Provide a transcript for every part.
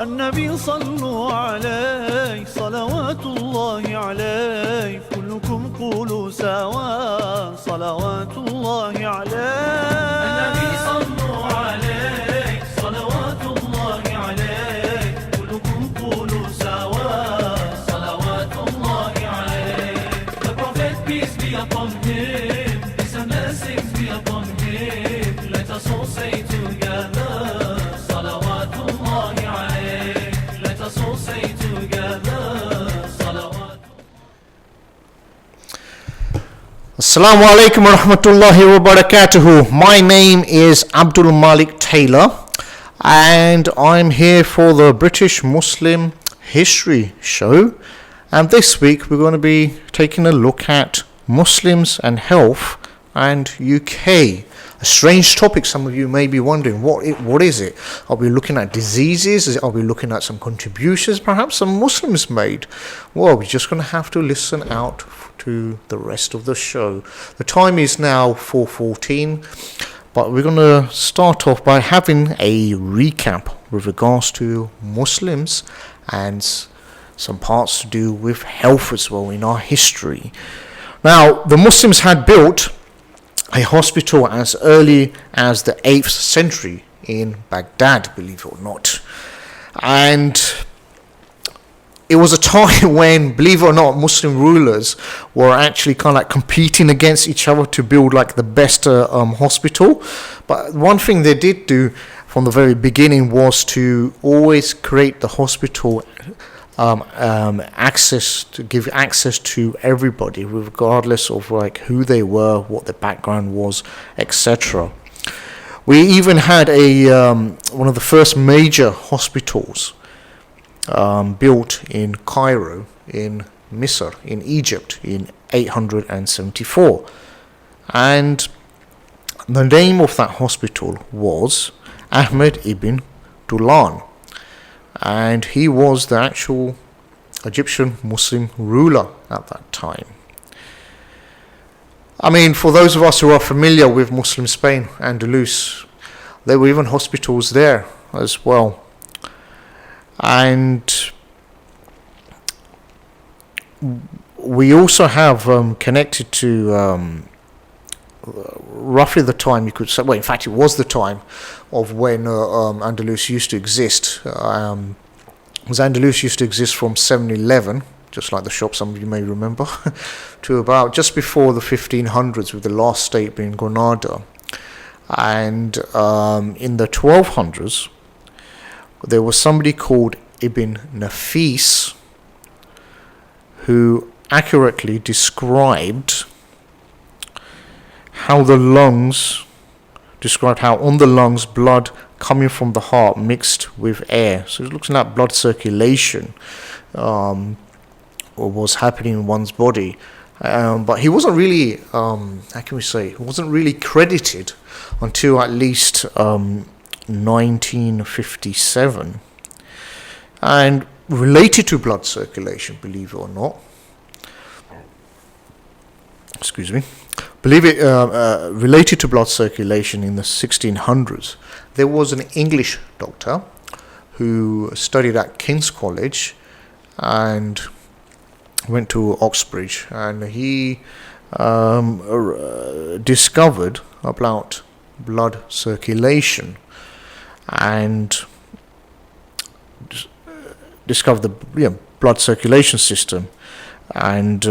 النبي صلوا عليه صلوات الله عليه كلكم قولوا سوا صلوات الله عليه النبي صلوا عليه صلوات الله عليه كلكم قولوا سوا صلوات الله عليه. The Prophet, peace be upon him, peace and blessings be upon him. Let us all say together صلوات الله عليه. Let us all say together صلوات. Assalamu alaikum wa rahmatullahi wa barakatuhu. My name is AbdulMaalik Tailor and I'm here for the British Muslim History Show, and this week we're going to be taking a look at Muslims and health and UK. A strange topic, some of you may be wondering, what is it? Are we looking at diseases? Are we looking at some contributions perhaps some Muslims made? Well, we're just going to have to listen out to the rest of the show. The time is now 4:14, but we're going to start off by having a recap with regards to Muslims and some parts to do with health as well in our history. Now, the Muslims had built a hospital as early as the 8th century in Baghdad, believe it or not. And it was a time when, believe it or not, Muslim rulers were actually kind of like competing against each other to build like the best hospital. But one thing they did do from the very beginning was to always create the hospital give access to everybody, regardless of like who they were, what their background was, etc. We even had one of the first major hospitals built in Cairo, in Misr, in Egypt, in 874, and the name of that hospital was Ahmed ibn Dulan. And he was the actual Egyptian Muslim ruler at that time. I mean, for those of us who are familiar with Muslim Spain, Andalus, there were even hospitals there as well. And we also have connected to roughly the time, you could say, well, in fact, it was the time of when Andalus used to exist. Because Andalus used to exist from 711, just like the shop some of you may remember, to about just before the 1500s, with the last state being Granada. And in the 1200s, there was somebody called Ibn Nafis who accurately described how on the lungs blood coming from the heart mixed with air. So it looks like blood circulation was happening in one's body. But he wasn't really, he wasn't really credited until at least 1957. And related to blood circulation, believe it or not, related to blood circulation in the 1600s, there was an English doctor who studied at King's College and went to Oxbridge, and he discovered about blood circulation and discovered the blood circulation system. And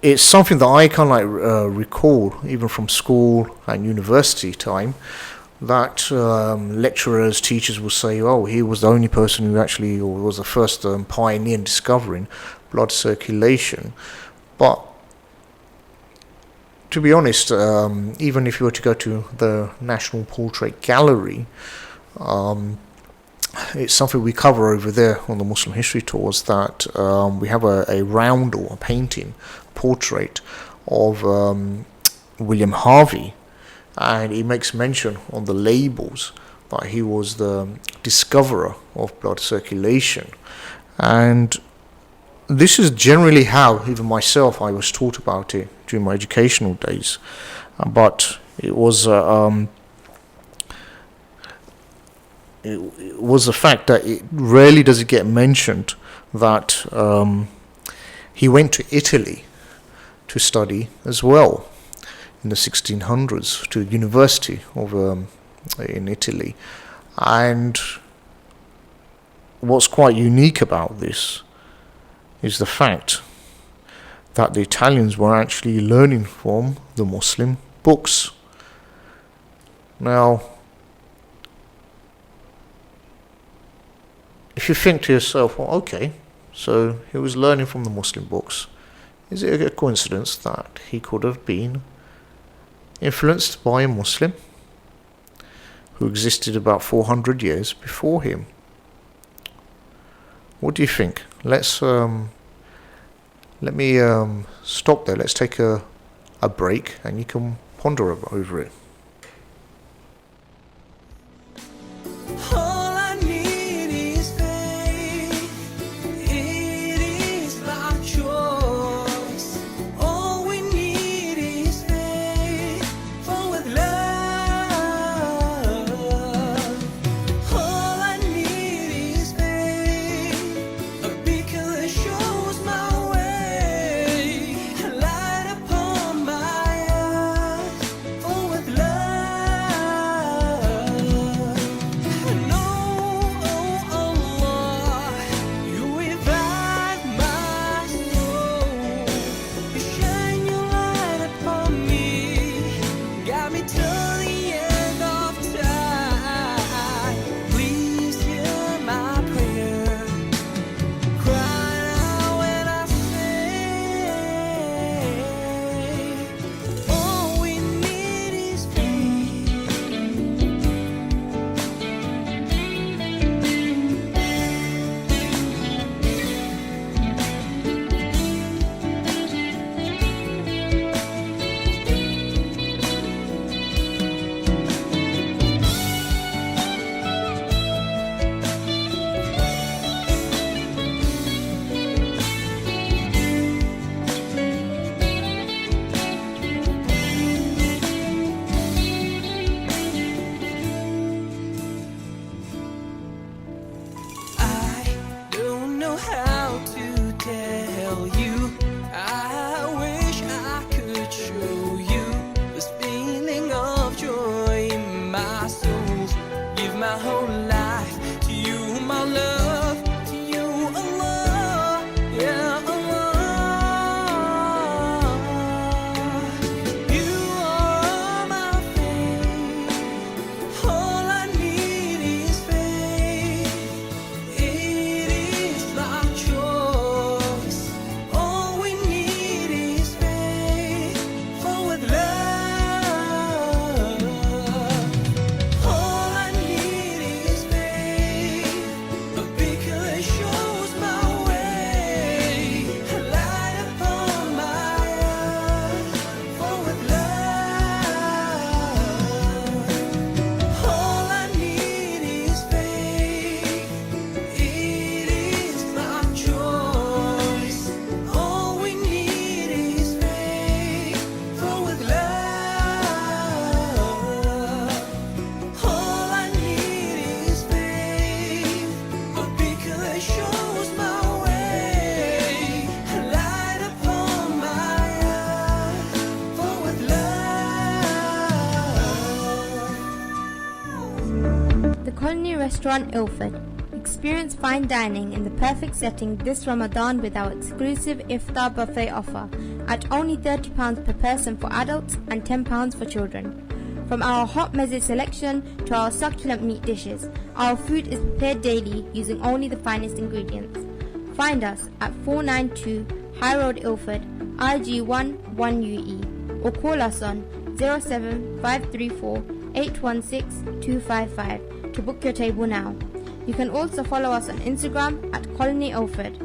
it's something that I kind of like recall even from school and university time, that lecturers, teachers will say, oh, he was the only person who actually, or was the first pioneer in discovering blood circulation. But to be honest, even if you were to go to the National Portrait Gallery, it's something we cover over there on the Muslim History Tours, that we have a roundel, a painting, portrait of William Harvey, and he makes mention on the labels that he was the discoverer of blood circulation. And this is generally how, even myself, I was taught about it during my educational days. But it was it was the fact that it rarely does it get mentioned that he went to Italy to study as well in the 1600s, to university of in Italy. And what's quite unique about this is the fact that the Italians were actually learning from the Muslim books. Now, if you think to yourself, well, okay, so he was learning from the Muslim books, is it a coincidence that he could have been influenced by a Muslim who existed about 400 years before him? What do you think? Let me stop there. Let's take a break and you can ponder over it. All I need is faith. It is my choice. All we need is faith. For with love, all I need is faith. A beacon that shows my way, a light upon my eyes. For with love, I know, oh Allah, you revive my soul. You shine your light upon me, got me till the end of time. Please hear my prayer, cry out when I say, all we need is faith. I don't know how to tell you. I wish I could show you this feeling of joy in my soul. Give my whole life to you, my love, to you, Allah, yeah, Allah. You are my faith. All I need is faith. It is my choice. All we need is faith. For with love, all I need is faith. A beacon that shows my way, a light upon my eyes. For with love, all I need is faith. It is my choice. All we need is faith. For with love, all I need is faith. A beacon that shows my way, a light upon my eyes. For with love. The Colony Restaurant, Ilford. Experience fine dining in the perfect setting this Ramadan with our exclusive iftar buffet offer at only £30 per person for adults and £10 for children. From our hot meze selection to our succulent meat dishes, our food is prepared daily using only the finest ingredients. Find us at 492 High Road, Ilford, IG1 1UE, or call us on 07534 816 255 to book your table now. You can also follow us on Instagram at Colony Ilford.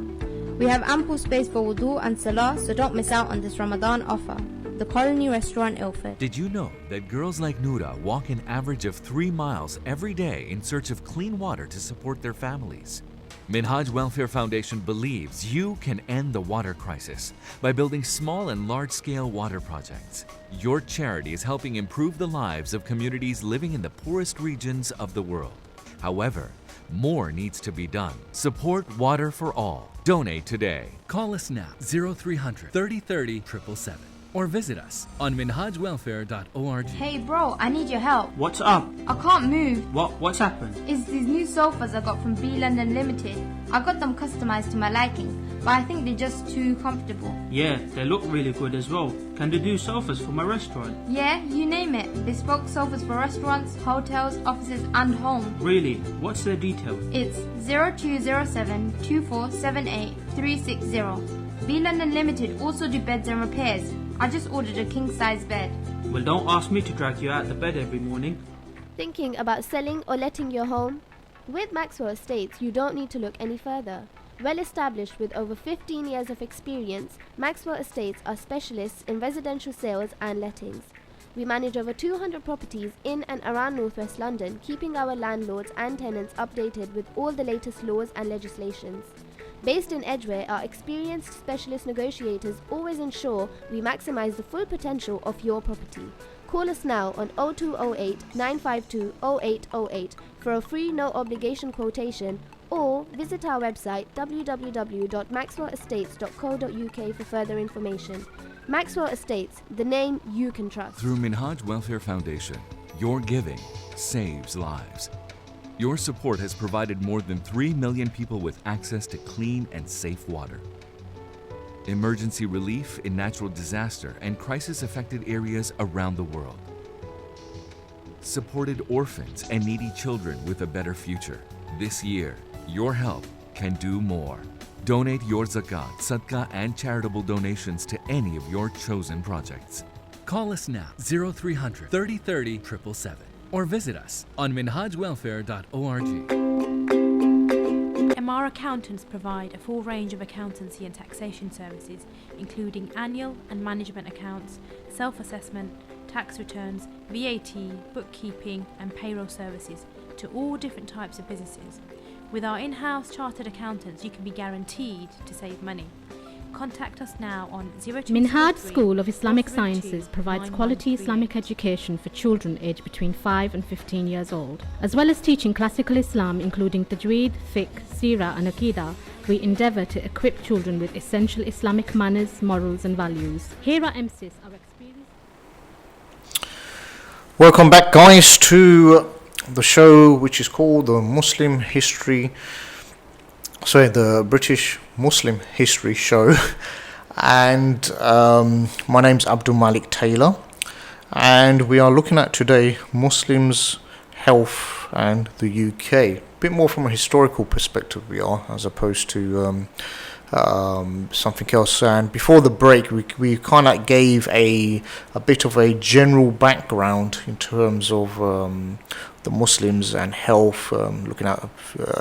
We have ample space for wudu and salah, so don't miss out on this Ramadan offer. The Colony Restaurant, Ilford. Did you know that girls like Noura walk an average of 3 miles every day in search of clean water to support their families? Minhaj Welfare Foundation believes you can end the water crisis by building small and large-scale water projects. Your charity is helping improve the lives of communities living in the poorest regions of the world. However, more needs to be done. Support water for all. Donate today. Call us now 0300 30 30 777 or visit us on minhajwelfare.org. Hey bro, I need your help. What's up? I can't move. What's happened? It's these new sofas I got from B London Limited. I got them customized to my liking, but I think they're just too comfortable. Yeah, they look really good as well. Can they do sofas for my restaurant? Yeah, you name it. Bespoke sofas for restaurants, hotels, offices and home. Really? What's their details? It's 0207 2478 360. B London Limited also do beds and repairs. I just ordered a king-size bed. Well, don't ask me to drag you out the bed every morning. Thinking about selling or letting your home? With Maxwell Estates, you don't need to look any further. Well established with over 15 years of experience, Maxwell Estates are specialists in residential sales and lettings. We manage over 200 properties in and around Northwest London, keeping our landlords and tenants updated with all the latest laws and legislations. Based in Edgware, our experienced specialist negotiators always ensure we maximize the full potential of your property. Call us now on 0208 952 0808 for a free no obligation quotation, or visit our website www.maxwellestates.co.uk for further information. Maxwell Estates, the name you can trust. Through Minhaj Welfare Foundation, your giving saves lives. Your support has provided more than 3 million people with access to clean and safe water. Emergency relief in natural disaster and crisis-affected areas around the world. Supported orphans and needy children with a better future. This year, your help can do more. Donate your zakat, sadaqah, and charitable donations to any of your chosen projects. Call us now 0300 30 30 777 or visit us on minhajwelfare.org. MR Accountants provide a full range of accountancy and taxation services, including annual and management accounts, self-assessment, tax returns, VAT, bookkeeping and payroll services to all different types of businesses. With our in-house chartered accountants, you can be guaranteed to save money. Contact us now on 0203 Minhaj School of Islamic 432 Sciences provides 9138. quality Islamic education for children aged between 5 and 15 years old. As well as teaching classical Islam including tajweed, fiqh, seerah and aqidah, we endeavour to equip children with essential Islamic manners, morals and values. Here are MSIS, our experienced... Welcome back, guys, to the show which is called the British Muslim History Show. And my name's AbdulMaalik Tailor, and we are looking at today Muslims, health and the UK. A bit more from a historical perspective we are, as opposed to something else. And before the break, we kind of gave a bit of a general background in terms of the Muslims and health, looking at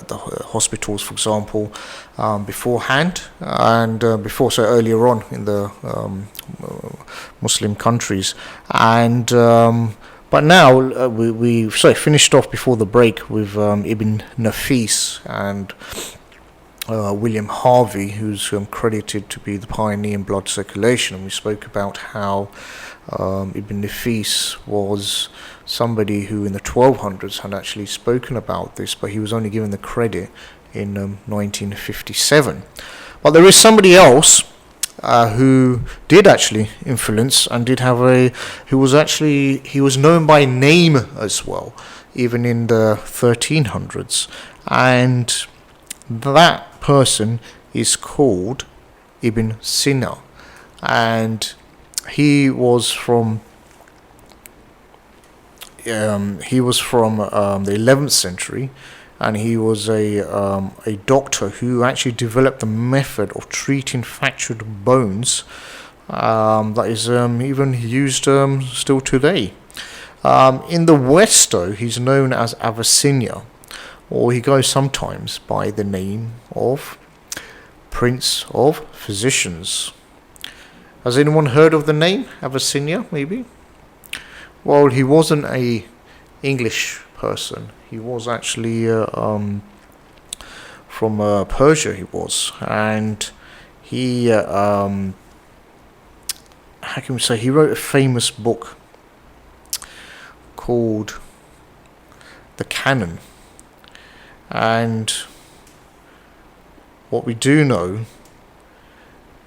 the hospitals, for example, beforehand, and so earlier on in the Muslim countries. And but now we finished off before the break with Ibn Nafis and William Harvey, who's credited to be the pioneer in blood circulation. And we spoke about how Ibn Nafis was somebody who in the 1200s had actually spoken about this, but he was only given the credit in 1957. But there is somebody else who did actually influence and did have he was known by name as well, even in the 1300s, and that person is called Ibn Sina, and he was from the 11th century, and he was a doctor who actually developed the method of treating fractured bones that is even used still today. In the West, though, he's known as Avicenna, or he goes sometimes by the name of Prince of Physicians. Has anyone heard of the name Avicenna, maybe? Well, he wasn't a English person. He was actually from Persia, he was. And he, how can we say, he wrote a famous book called The Canon. And what we do know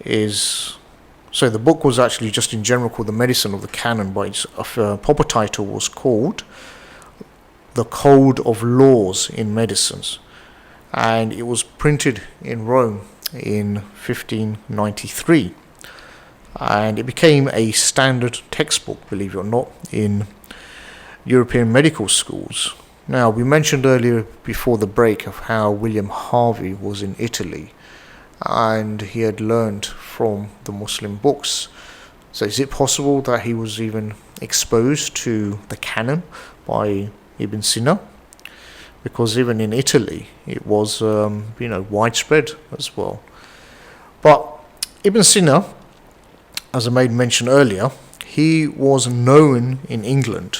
is, so the book was actually just in general called The Medicine of the Canon, but its proper title was called The Code of Laws in Medicines, and it was printed in Rome in 1593, and it became a standard textbook, believe it or not, in European medical schools. Now, we mentioned earlier before the break of how William Harvey was in Italy and he had learned from the Muslim books. So is it possible that he was even exposed to the canon by Ibn Sina? Because even in Italy it was widespread as well. But Ibn Sina, as I made mention earlier, he was known in England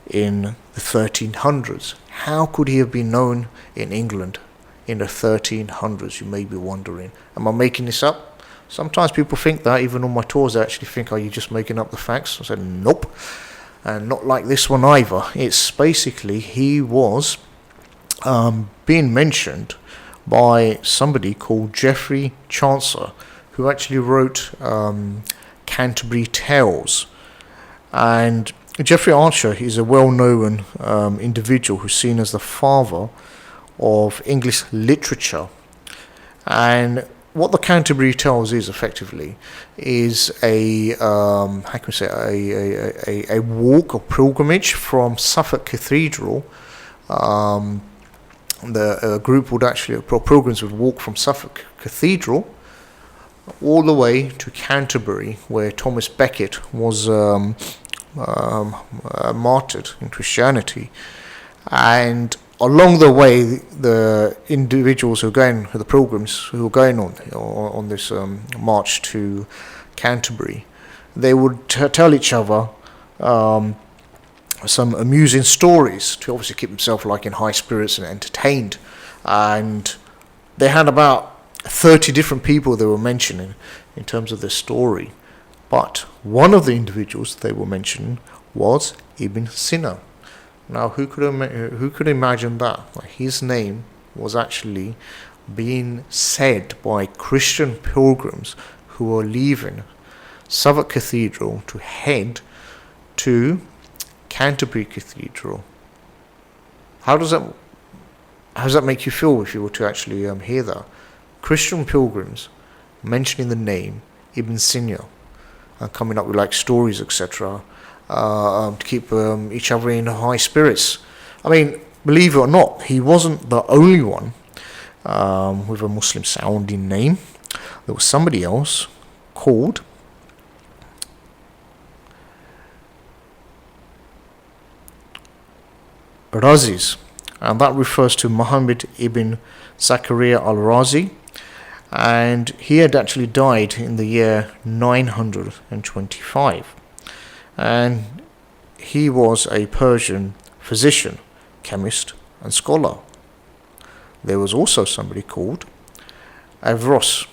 in the 1300s. How could he have been known in England in the 1300s, you may be wondering? Am I making this up? Sometimes people think that. Even on my tours they actually think, are you just making up the facts? I said nope, and not like this one either. It's basically he was being mentioned by somebody called Geoffrey Chaucer, who actually wrote Canterbury Tales. And Geoffrey Archer is a well-known individual who's seen as the father of English literature. And what the Canterbury Tales is effectively is a walk or pilgrimage from Suffolk Cathedral. The group would actually, pilgrims would walk from Suffolk Cathedral all the way to Canterbury, where Thomas Becket was martyred in Christianity. And along the way, the individuals who are going, the pilgrims who are going on this march to Canterbury, they would tell each other some amusing stories to obviously keep themselves like in high spirits and entertained. And they had about 30 different people they were mentioning in terms of their story. But one of the individuals they were mentioning was Ibn Sina. Now, who could imagine that? Like, his name was actually being said by Christian pilgrims who were leaving Suffolk Cathedral to head to Canterbury Cathedral. How does that make you feel if you were to actually hear that? Christian pilgrims mentioning the name Ibn Sina and coming up with like stories, etc., to keep each other in high spirits. I mean, believe it or not, he wasn't the only one with a Muslim sounding name. There was somebody else called Raziz, and that refers to Muhammad ibn Zakaria al-Razi, and he had actually died in the year 925, and he was a Persian physician, chemist and scholar. There was also somebody called Avros,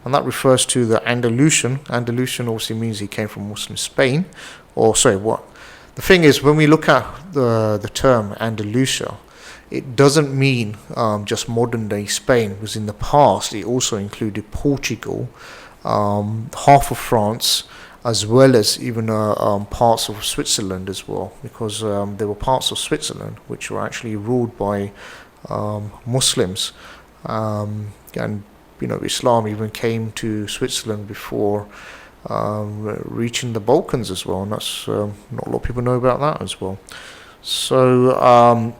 and that refers to the Andalusian. Andalusian obviously means he came from Muslim Spain, or sorry, what? The thing is, when we look at the term Andalusia, it doesn't mean just modern day Spain, because in the past it also included Portugal, half of France, as well as even parts of Switzerland as well, because there were parts of Switzerland which were actually ruled by Muslims, and Islam even came to Switzerland before reaching the Balkans as well, and that's not a lot of people know about that as well. So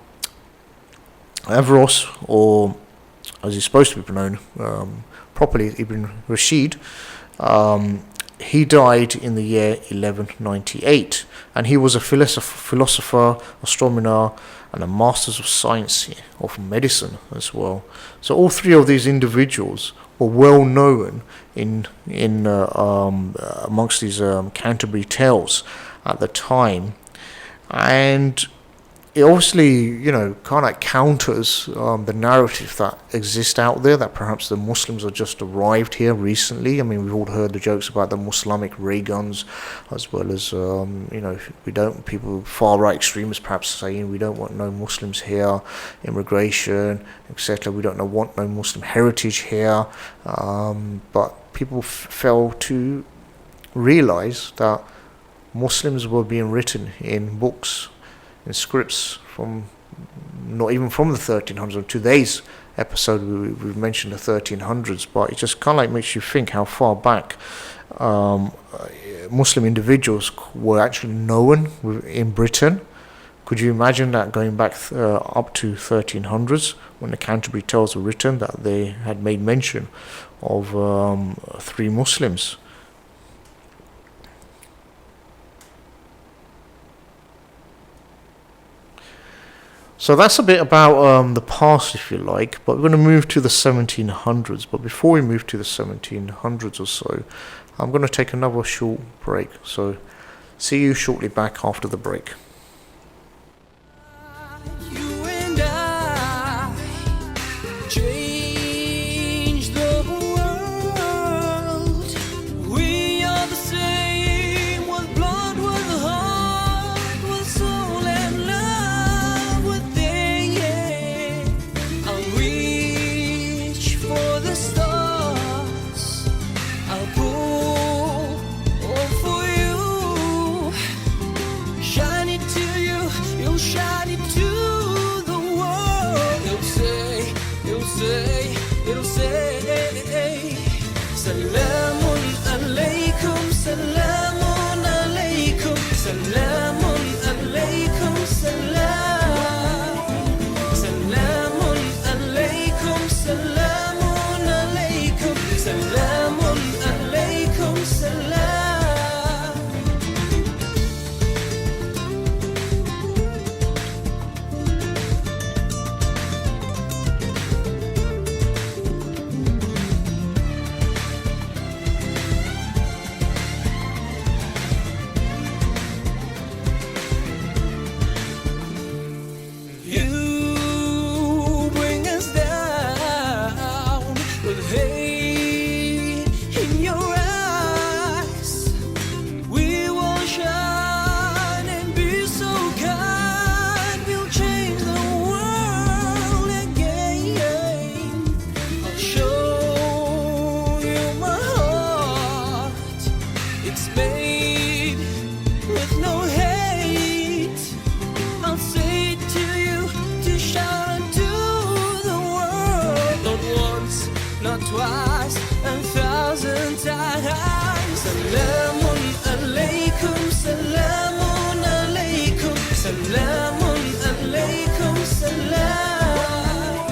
Avros, or as he's supposed to be known properly, Ibn Rashid, he died in the year 1198, and he was a philosopher, astronomer, and a master of science, of medicine as well. So all three of these individuals were well known in amongst these Canterbury Tales at the time. And it obviously, kind of counters the narrative that exists out there that perhaps the Muslims are just arrived here recently. I mean, we've all heard the jokes about the Muslimic ray guns, as well as, people, far-right extremists perhaps saying we don't want no Muslims here, immigration, etc. We don't want no Muslim heritage here. But people fail to realize that Muslims were being written in books, in scripts from not even from the 1300s. Today's episode we've mentioned the 1300s, but it just kind of like makes you think how far back Muslim individuals were actually known in Britain. Could you imagine that going back up to 1300s when the Canterbury Tales were written, that they had made mention of 3 Muslims? So that's a bit about the past, if you like, but we're going to move to the 1700s. But before we move to the 1700s or so, I'm going to take another short break. So see you shortly back after the break. You and I change the world. We are the same, with blood, with heart, with soul and love, with day. I'll reach for the stars. I'll pull for you. Shine it to you, you'll shine it to the world. You'll say, Salamun alaykum, Salamun alaykum, Salamun alaykum, Salam. Salamun alaykum, Salamun alaykum, Salamun alaykum, Salam. You bring us down with hate in your eyes. We will shine and be so kind. We'll change the world again. I'll show you my heart. It's made with no hate. I'll say it to you to shine to the world. Not once, not twice, 1,000 times. Salamun alaykum, Salamun alaykum, Salamun alaykum, Salam.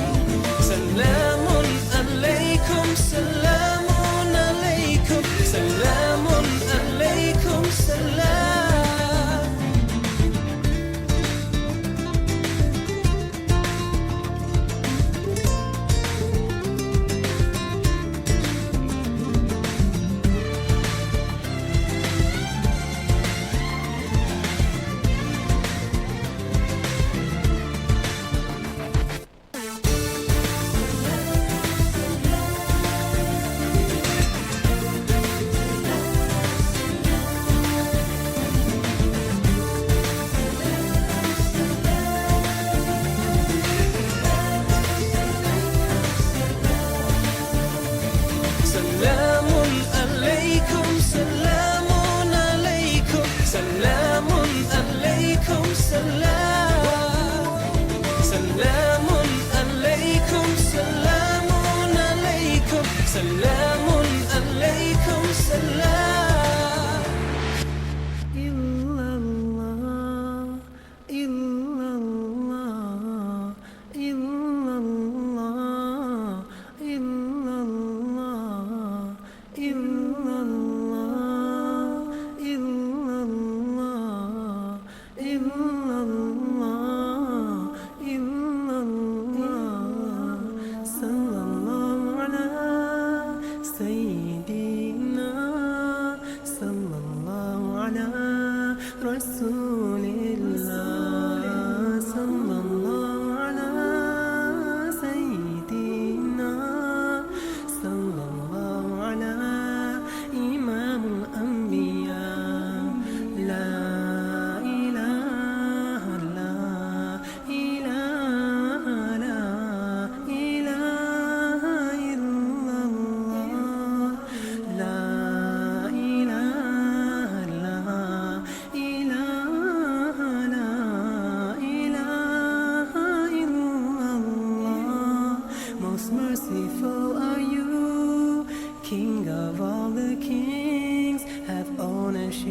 Salamun alaykum, Salamun alaykum, Salamun alaykum, Salam. Salamun alaykum, Salamun alaykum, Salamun alaykum, Salam. Salamun alaykum, Salamun alaykum, Salamun alaykum, Salam. Illallah, illallah, illallah, illallah, illallah, illallah, illallah, illallah. Sallallahu ala sayyidina, sallallahu ala rasulillah,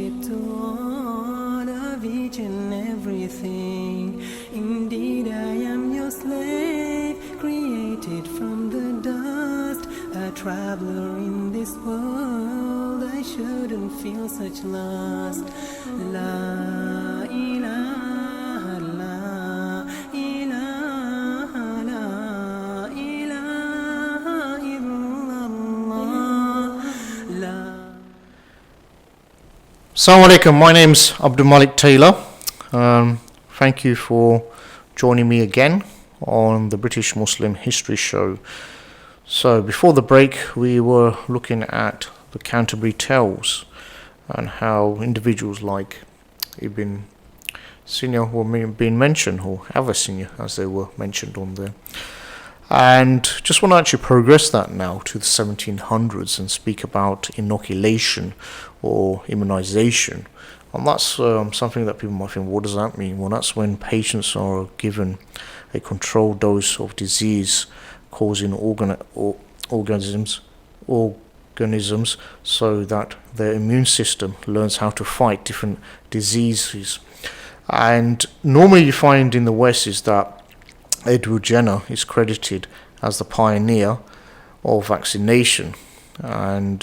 worship to all of each and everything. Indeed, I am your slave, created from the dust, a traveler in this world. I shouldn't feel such loss. La ilaha, la ilaha, la ilaha illallah, la. Assalamu alaikum, my name's AbdulMaalik Tailor. Thank you for joining me again on the British Muslim History Show. So before the break we were looking at the Canterbury Tales and how individuals like Ibn Sina were being mentioned, or Avicenna as they were mentioned on there. And just want to actually progress that now to the 1700s and speak about inoculation or immunization. And that's something that people might think, what does that mean? Well, that's when patients are given a controlled dose of disease causing organisms so that their immune system learns how to fight different diseases. And normally you find in the West is that Edward Jenner is credited as the pioneer of vaccination, and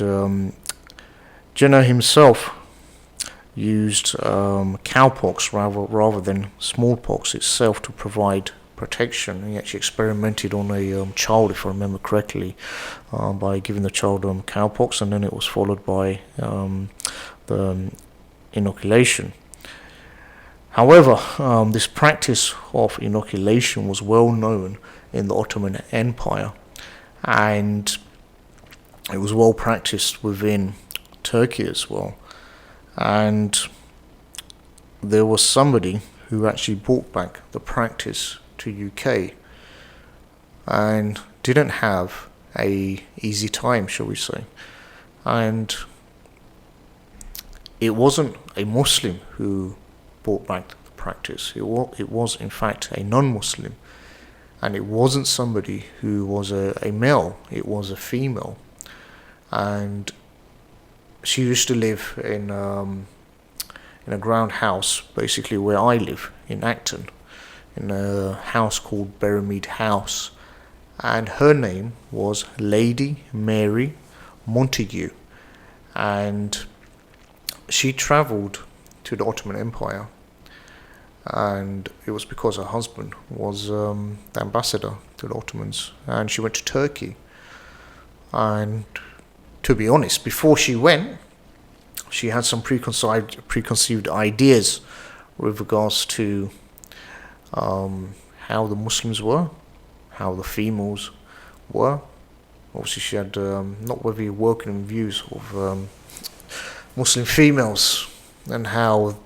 Jenner himself used cowpox rather than smallpox itself to provide protection. He actually experimented on a child, if I remember correctly, by giving the child cowpox, and then it was followed by the inoculation. However, this practice of inoculation was well known in the Ottoman Empire, and it was well practiced within Turkey as well. And there was somebody who actually brought back the practice to UK and didn't have a easy time, shall we say. And it wasn't a Muslim who brought back the practice. It was in fact a non-Muslim, and it wasn't somebody who was a male, it was a female. And she used to live in a ground house, basically where I live in Acton, in a house called Berrymead House, and her name was Lady Mary Montague, and she travelled to the Ottoman Empire, and it was because her husband was the ambassador to the Ottomans, and she went to Turkey. And to be honest, before she went, she had some preconceived ideas with regards to how the Muslims were, how the females were. Obviously she had not very welcoming views of Muslim females and how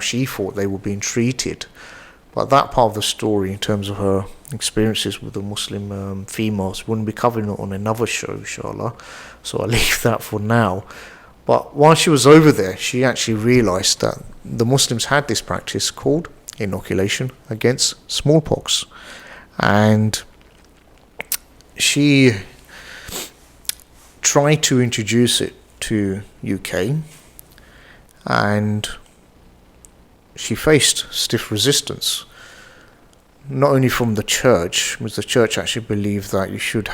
she thought they were being treated. But that part of the story, in terms of her experiences with the Muslim females, wouldn't be covering it on another show, inshallah, so I'll leave that for now. But while she was over there, she actually realised that the Muslims had this practice called inoculation against smallpox, and she tried to introduce it to UK, and she faced stiff resistance, not only from the church, because the church actually believed that you should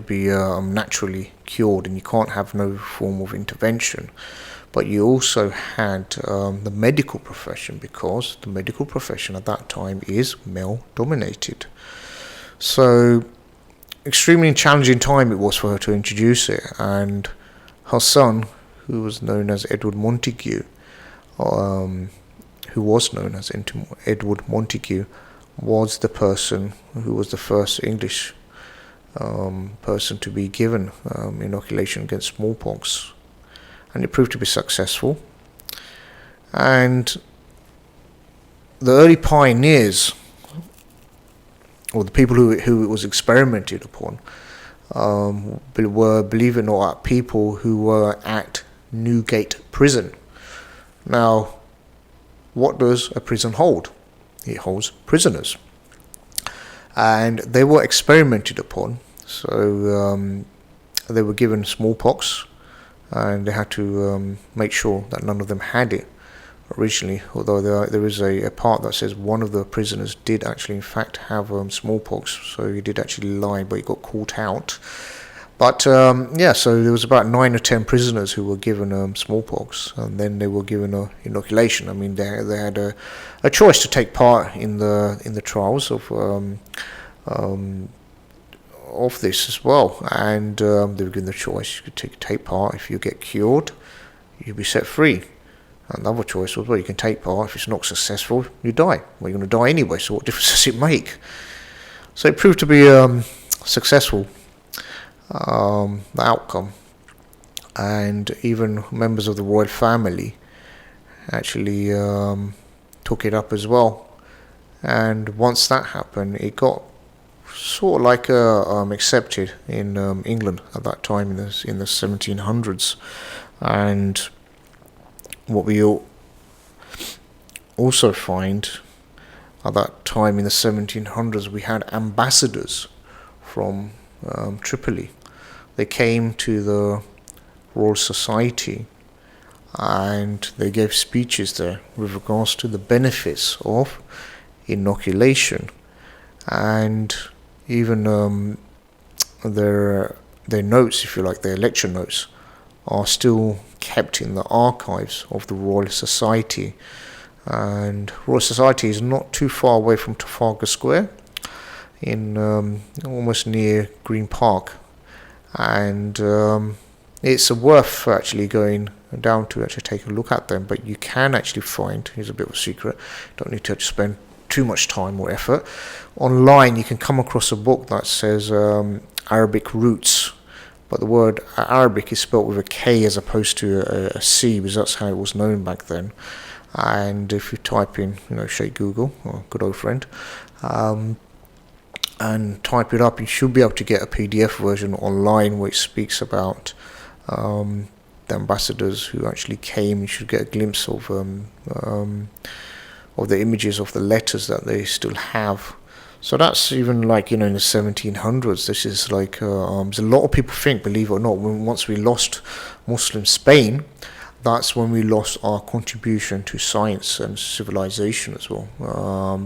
be naturally cured and you can't have no form of intervention, but you also had the medical profession, because the medical profession at that time is male dominated. So extremely challenging time it was for her to introduce it, and her son, who was known as Edward Montague, was the person who was the first English person to be given inoculation against smallpox, and it proved to be successful. And the early pioneers, or the people who it was experimented upon, were, believe it or not, people who were at Newgate Prison. Now, what does a prison hold? It holds prisoners, and they were experimented upon. So they were given smallpox and they had to make sure that none of them had it originally, although there is a part that says one of the prisoners did actually in fact have smallpox, so he did actually lie, but he got caught out. But so there was about 9 or 10 prisoners who were given smallpox, and then they were given an inoculation. I mean, they had a choice to take part in the trials of this as well, and they were given the choice. You could take part. If you get cured, you'll be set free. Another choice was, well, you can take part. If it's not successful, you die. Well, you're going to die anyway, so what difference does it make? So it proved to be successful, the outcome, and even members of the royal family actually took it up as well. And once that happened, it got sort of like accepted in England at that time in the 1700s. And what we also find at that time in the 1700s, we had ambassadors from Tripoli. They came to the Royal Society and they gave speeches there with regards to the benefits of inoculation, and even their notes, if you like, their lecture notes, are still kept in the archives of the Royal Society. And Royal Society is not too far away from Trafalgar Square, in almost near Green Park, and it's worth actually going down to actually take a look at them. But you can actually find, here's a bit of a secret, don't need to spend too much time or effort. Online you can come across a book that says Arabic Roots, but the word Arabic is spelt with a K as opposed to a C, because that's how it was known back then. And if you type in, Sheikh Google, or good old friend, and type it up, you should be able to get a PDF version online which speaks about the ambassadors who actually came. You should get a glimpse of the images of the letters that they still have. So that's even like, in the 1700s. This is like, there's a lot of people think, believe it or not, once we lost Muslim Spain, that's when we lost our contribution to science and civilization as well.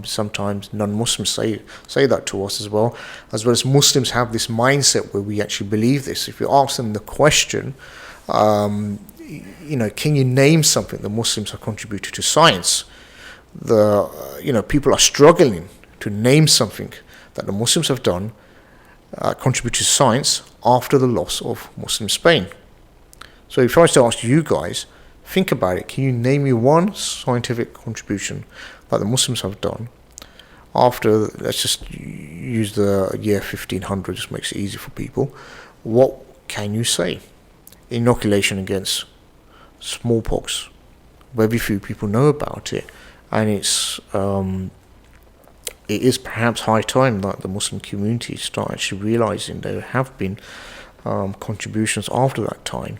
Sometimes non-Muslims say that to us as well as Muslims have this mindset where we actually believe this. If you ask them the question, can you name something the Muslims have contributed to science? People are struggling to name something that the Muslims have done, contribute to science after the loss of Muslim Spain. So if I was to ask you guys, think about it. Can you name me one scientific contribution that the Muslims have done after, let's just use the year 1500, just makes it easy for people. What can you say? Inoculation against smallpox. Very few people know about it, and it is perhaps high time that the Muslim community start actually realizing there have been contributions after that time,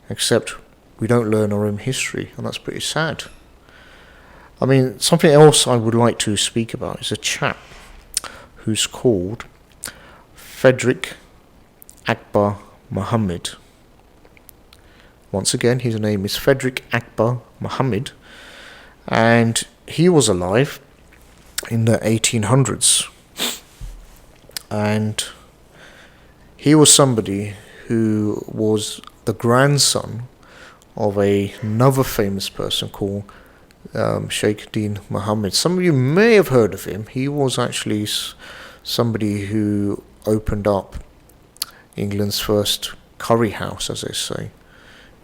except we don't learn our own history, and that's pretty sad. I mean, something else I would like to speak about is a chap who's called Frederick Akbar Muhammad. Once again, his name is Frederick Akbar Muhammad, and he was alive in the 1800s, and he was somebody who was the grandson of another famous person called Sheikh Din Muhammad. Some of you may have heard of him. He was actually somebody who opened up England's first curry house, as they say,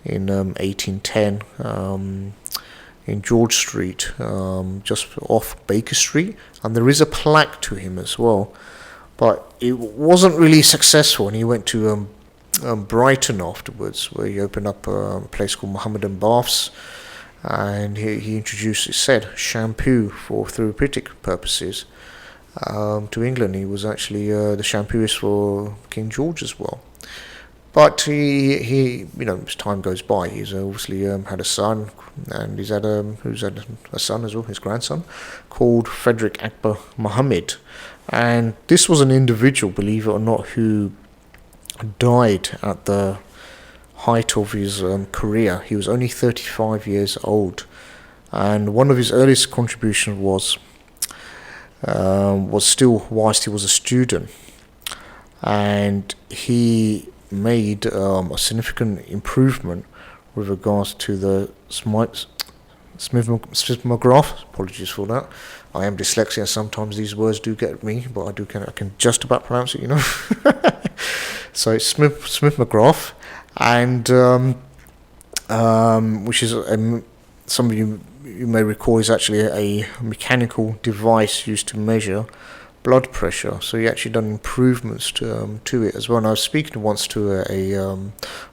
in 1810 in George Street, just off Baker Street, and there is a plaque to him as well, but it wasn't really successful, and he went to Brighton afterwards, where he opened up a place called Mohammedan Baths, and he introduced, it said, shampoo for therapeutic purposes to England. He was actually the shampooist for King George as well. But he as time goes by, he's obviously had a son, and he's had a son as well, his grandson, called Frederick Akbar Muhammad. And this was an individual, believe it or not, who died at the height of his career. He was only 35 years old, and one of his earliest contributions was still whilst he was a student, and he made a significant improvement with regards to the seismograph. Apologies for that. I am dyslexic, sometimes these words do get me, but I can just about pronounce it, So it's seismograph, and which is some of you may recall is actually a mechanical device used to measure blood pressure. So he actually done improvements to it as well. And I was speaking once to a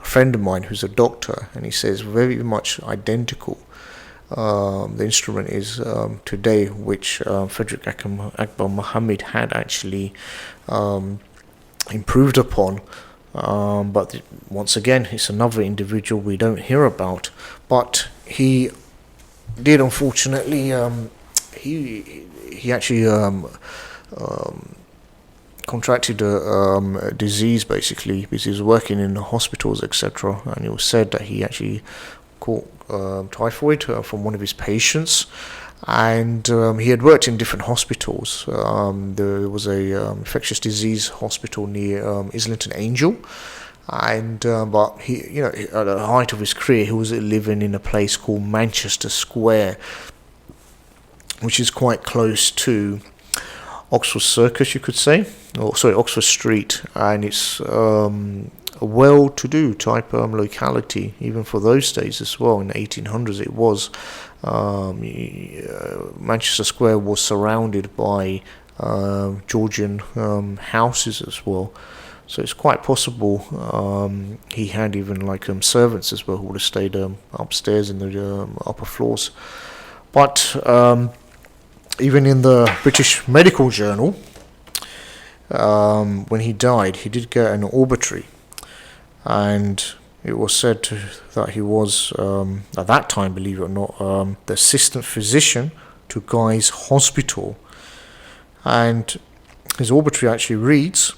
friend of mine who's a doctor, and he says very much identical. The instrument is today, which Frederick Akbar Muhammad had actually improved upon. But once again, it's another individual we don't hear about. But he did, unfortunately, he actually contracted a disease, basically, because he was working in the hospitals, etc. And it was said that he actually caught typhoid from one of his patients, and he had worked in different hospitals. There was a infectious disease hospital near Islington Angel, and but he, at the height of his career, he was living in a place called Manchester Square, which is quite close to Oxford Circus, you could say, Oxford Street, and it's a well-to-do type locality, even for those days as well. In the 1800s, it was. Manchester Square was surrounded by Georgian houses as well, so it's quite possible he had even servants as well who would have stayed upstairs in the upper floors. But even in the British Medical Journal, when he died, he did get an obituary, and it was said that he was, at that time, believe it or not, the assistant physician to Guy's Hospital. And his obituary actually reads,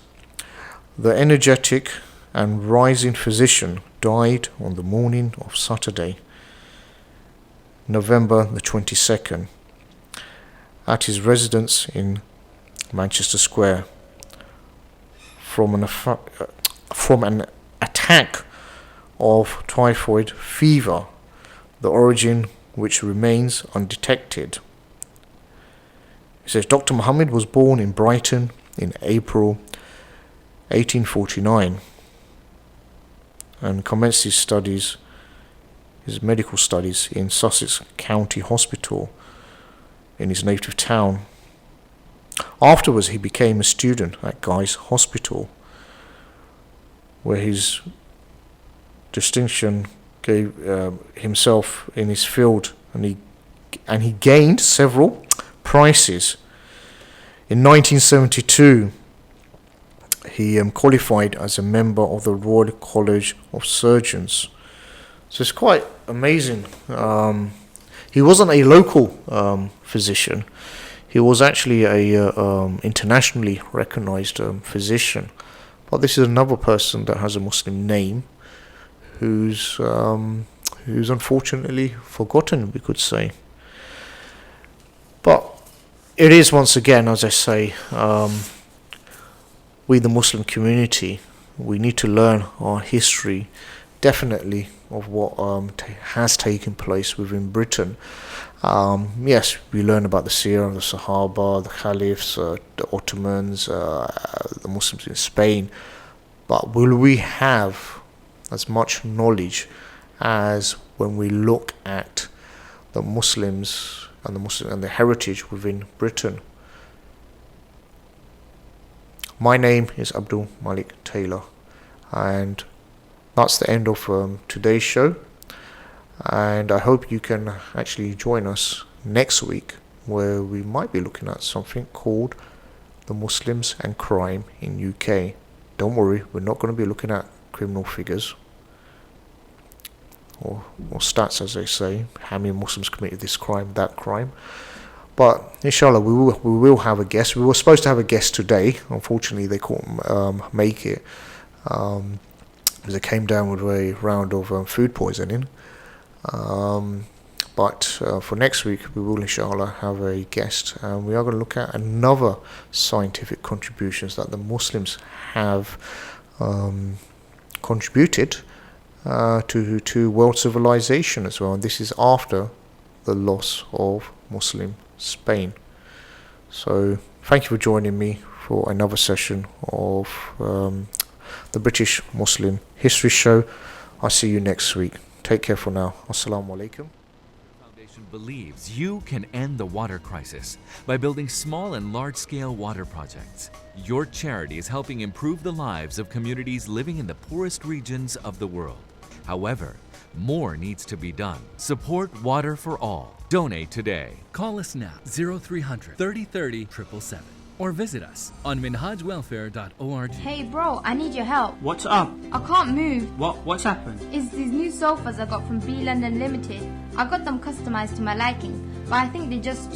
"The energetic and rising physician died on the morning of Saturday, November the 22nd, at his residence in Manchester Square from an attack of typhoid fever, the origin which remains undetected." It says Dr. Muhammad was born in Brighton in April 1849 and commenced his medical studies in Sussex County Hospital in his native town. Afterwards, he became a student at Guy's Hospital, where his distinction gave himself in his field, and he gained several prizes. In 1972, he qualified as a member of the Royal College of Surgeons. So it's quite amazing. He wasn't a local physician. He was actually a internationally recognized physician. But this is another person that has a Muslim name, who's unfortunately forgotten, we could say. But it is, once again, as I say, we the Muslim community, we need to learn our history, definitely, of what has taken place within Britain. Yes, we learn about the Seerah, the Sahaba, the Caliphs, the Ottomans, the Muslims in Spain, but will we have as much knowledge as when we look at the Muslims and the heritage within Britain? My name is AbdulMaalik Tailor, and that's the end of today's show. And I hope you can actually join us next week, where we might be looking at something called the Muslims and crime in UK. Don't worry, we're not going to be looking at criminal figures or stats, as they say, how many Muslims committed this crime, that crime. But inshallah, we will have a guest. We were supposed to have a guest today. Unfortunately, they couldn't make it. because they came down with a round of food poisoning. But for next week, we will inshallah have a guest, and we are going to look at another scientific contributions that the Muslims have contributed to world civilization as well. And this is after the loss of Muslim Spain. So thank you for joining me for another session of the British Muslim History Show. I'll see you next week. Take care for now. Assalamu alaikum. Believes you can end the water crisis by building small and large-scale water projects. Your charity is helping improve the lives of communities living in the poorest regions of the world. However, more needs to be done. Support Water for All. Donate today. Call us now 0300 30 30 777 or visit us on minhajwelfare.org. Hey bro, I need your help. What's up? I can't move. What's happened? It's these new sofas I got from B London Limited. I got them customized to my liking, but I think they're just